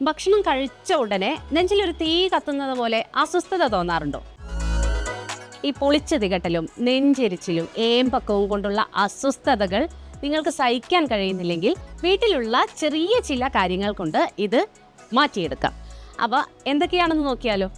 ഭക്ഷണം കഴിച്ച ഉടനെ നെഞ്ചിലൊരു തീ കത്തുന്നത് പോലെ അസ്വസ്ഥത തോന്നാറുണ്ടോ? ഈ പൊളിച്ചു തികട്ടലും നെഞ്ചെരിച്ചിലും ഏമ്പക്കവും കൊണ്ടുള്ള അസ്വസ്ഥതകൾ നിങ്ങൾക്ക് സഹിക്കാൻ കഴിയുന്നില്ലെങ്കിൽ വീട്ടിലുള്ള ചെറിയ ചില കാര്യങ്ങൾ കൊണ്ട് ഇത് മാറ്റിയെടുക്കാം. അപ്പോൾ എന്തൊക്കെയാണെന്ന് നോക്കിയാലോ.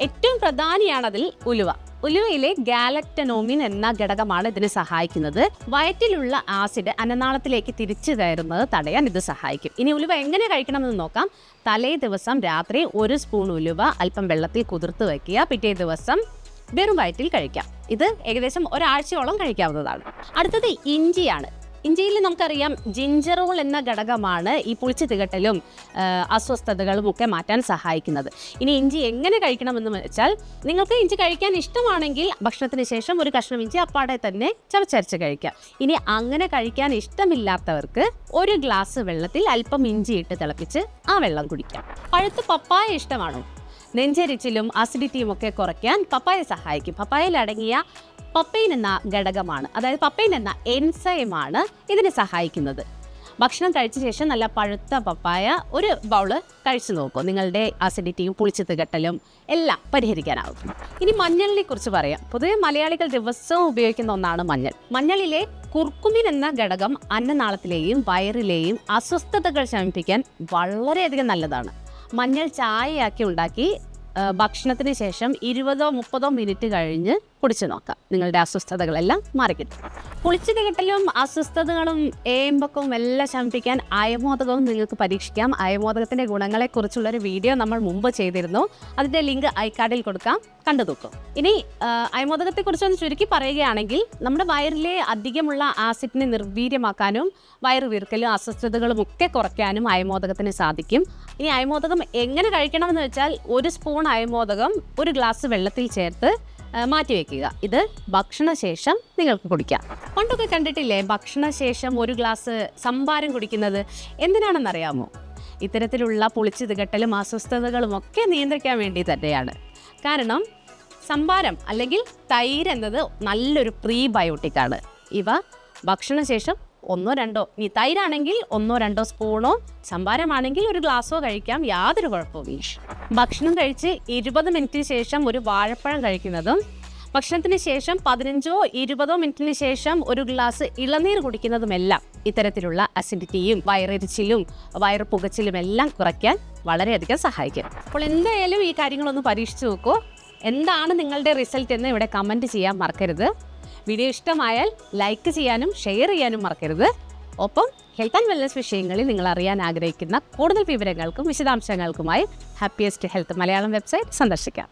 ഏറ്റവും പ്രധാനിയാണതിൽ ഉലുവ. ഉലുവയിലെ ഗാലക്ടനോമിൻ എന്ന ഘടകമാണ് ഇതിന് സഹായിക്കുന്നത്. വയറ്റിലുള്ള ആസിഡ് അന്നനാളത്തിലേക്ക് തിരിച്ചു കയറുന്നത് തടയാൻ ഇത് സഹായിക്കും. ഇനി ഉലുവ എങ്ങനെ കഴിക്കണമെന്ന് നോക്കാം. തലേ ദിവസം രാത്രി 1 സ്പൂൺ ഉലുവ അല്പം വെള്ളത്തിൽ കുതിർത്ത് വയ്ക്കുക. പിറ്റേ ദിവസം വെറും വയറ്റിൽ കഴിക്കാം. ഇത് ഏകദേശം ഒരാഴ്ചയോളം കഴിക്കാവുന്നതാണ്. അടുത്തത് ഇഞ്ചിയാണ്. ഇഞ്ചിയിൽ നമുക്കറിയാം ജിഞ്ചറോൾ എന്ന ഘടകമാണ് ഈ പുളിച്ചു തികട്ടലും അസ്വസ്ഥതകളും ഒക്കെ മാറ്റാൻ സഹായിക്കുന്നത്. ഇനി ഇഞ്ചി എങ്ങനെ കഴിക്കണമെന്ന് വെച്ചാൽ, നിങ്ങൾക്ക് ഇഞ്ചി കഴിക്കാൻ ഇഷ്ടമാണെങ്കിൽ ഭക്ഷണത്തിന് ശേഷം ഒരു കഷ്ണം ഇഞ്ചി അപ്പാടെ തന്നെ ചവച്ചരച്ച് കഴിക്കാം. ഇനി അങ്ങനെ കഴിക്കാൻ ഇഷ്ടമില്ലാത്തവർക്ക് 1 ഗ്ലാസ് വെള്ളത്തിൽ അല്പം ഇഞ്ചി ഇട്ട് തിളപ്പിച്ച് ആ വെള്ളം കുടിക്കാം. പഴുത്ത പപ്പായ ഇഷ്ടമാണോ? നെഞ്ചരിച്ചിലും അസിഡിറ്റിയും ഒക്കെ കുറയ്ക്കാൻ പപ്പായ സഹായിക്കും. പപ്പായയിൽ അടങ്ങിയ പപ്പൈൻ എന്ന ഘടകമാണ്, അതായത് പപ്പൈൻ എന്ന എൻസൈമാണ് ഇതിനെ സഹായിക്കുന്നത്. ഭക്ഷണം കഴിച്ച ശേഷം നല്ല പഴുത്ത പപ്പായ 1 ബൗള് കഴിച്ചു നോക്കൂ. നിങ്ങളുടെ അസിഡിറ്റിയും പുളിച്ചു തികട്ടലും എല്ലാം പരിഹരിക്കാനാവും. ഇനി മഞ്ഞളിനെ കുറിച്ച് പറയാം. പൊതുവെ മലയാളികൾ ദിവസവും ഉപയോഗിക്കുന്ന ഒന്നാണ് മഞ്ഞൾ. മഞ്ഞളിലെ കുർക്കുമിൻ എന്ന ഘടകം അന്നനാളത്തിലെയും വയറിലെയും അസ്വസ്ഥതകൾ ശമിപ്പിക്കാൻ വളരെയധികം നല്ലതാണ്. മഞ്ഞൾ ചായയാക്കി ഉണ്ടാക്കി ഭക്ഷണത്തിന് ശേഷം 20-30 മിനിറ്റ് കഴിഞ്ഞ് കുടിച്ചു നോക്കാം. നിങ്ങളുടെ അസ്വസ്ഥതകളെല്ലാം മാറിക്കിട്ടും. പുളിച്ചു തികട്ടലും അസ്വസ്ഥതകളും ഏമ്പക്കവും എല്ലാം ശമിപ്പിക്കാൻ അയമോദകവും നിങ്ങൾക്ക് പരീക്ഷിക്കാം. അയമോദകത്തിൻ്റെ ഗുണങ്ങളെക്കുറിച്ചുള്ളൊരു വീഡിയോ നമ്മൾ മുമ്പ് ചെയ്തിരുന്നു. അതിൻ്റെ ലിങ്ക് ഐക്കാർഡിൽ കൊടുക്കാം, കണ്ടു നോക്കും. ഇനി അയമോദകത്തെക്കുറിച്ചൊന്ന് ചുരുക്കി പറയുകയാണെങ്കിൽ, നമ്മുടെ വയറിലെ അധികമുള്ള ആസിഡിനെ നിർവീര്യമാക്കാനും വയറ് വീർക്കലും അസ്വസ്ഥതകളും ഒക്കെ കുറയ്ക്കാനും അയമോദകത്തിന് സാധിക്കും. ഇനി അയമോദകം എങ്ങനെ കഴിക്കണമെന്ന് വെച്ചാൽ, 1 സ്പൂൺ അയമോദകം 1 ഗ്ലാസ് വെള്ളത്തിൽ ചേർത്ത് മാറ്റിവെക്കുക. ഇത് ഭക്ഷണശേഷം നിങ്ങൾക്ക് കുടിക്കാം. പണ്ടൊക്കെ കണ്ടിട്ടില്ലേ ഭക്ഷണശേഷം 1 ഗ്ലാസ് സംഭാരം കുടിക്കുന്നത്? എന്തിനാണെന്നറിയാമോ? ഇത്തരത്തിലുള്ള പുളിച്ചു തികട്ടലും അസ്വസ്ഥതകളും ഒക്കെ നിയന്ത്രിക്കാൻ വേണ്ടി തന്നെയാണ്. കാരണം സംഭാരം അല്ലെങ്കിൽ തൈര് എന്നത് നല്ലൊരു പ്രീബയോട്ടിക്കാണ്. ഇവ ഭക്ഷണശേഷം 1-2, ഇനി തൈരാണെങ്കിൽ 1-2 സ്പൂണോ സംഭാരമാണെങ്കിൽ 1 ഗ്ലാസ്സോ കഴിക്കാം, യാതൊരു കുഴപ്പമില്ല. ഭക്ഷണം കഴിച്ച് 20 മിനിറ്റിന് ശേഷം ഒരു വാഴപ്പഴം കഴിക്കുന്നതും ഭക്ഷണത്തിന് ശേഷം 15-20 മിനിറ്റിന് ശേഷം 1 ഗ്ലാസ് ഇളനീർ കുടിക്കുന്നതുമെല്ലാം ഇത്തരത്തിലുള്ള അസിഡിറ്റിയും വയറെരിച്ചിലും വയറ് പുകച്ചിലും എല്ലാം കുറയ്ക്കാൻ വളരെയധികം സഹായിക്കും. അപ്പോൾ എന്തായാലും ഈ കാര്യങ്ങളൊന്ന് പരീക്ഷിച്ച് നോക്കൂ. എന്താണ് നിങ്ങളുടെ റിസൾട്ട് എന്ന് ഇവിടെ കമൻറ്റ് ചെയ്യാൻ മറക്കരുത്. വീഡിയോ ഇഷ്ടമായാൽ ലൈക്ക് ചെയ്യാനും ഷെയർ ചെയ്യാനും മറക്കരുത്. ഒപ്പം ഹെൽത്ത് ആൻഡ് വെൽനസ് വിഷയങ്ങളിൽ നിങ്ങൾ അറിയാൻ ആഗ്രഹിക്കുന്ന കൂടുതൽ വിവരങ്ങൾക്കും വിശദാംശങ്ങൾക്കുമായി ഹാപ്പിയസ്റ്റ് ഹെൽത്ത് മലയാളം വെബ്സൈറ്റ് സന്ദർശിക്കാം.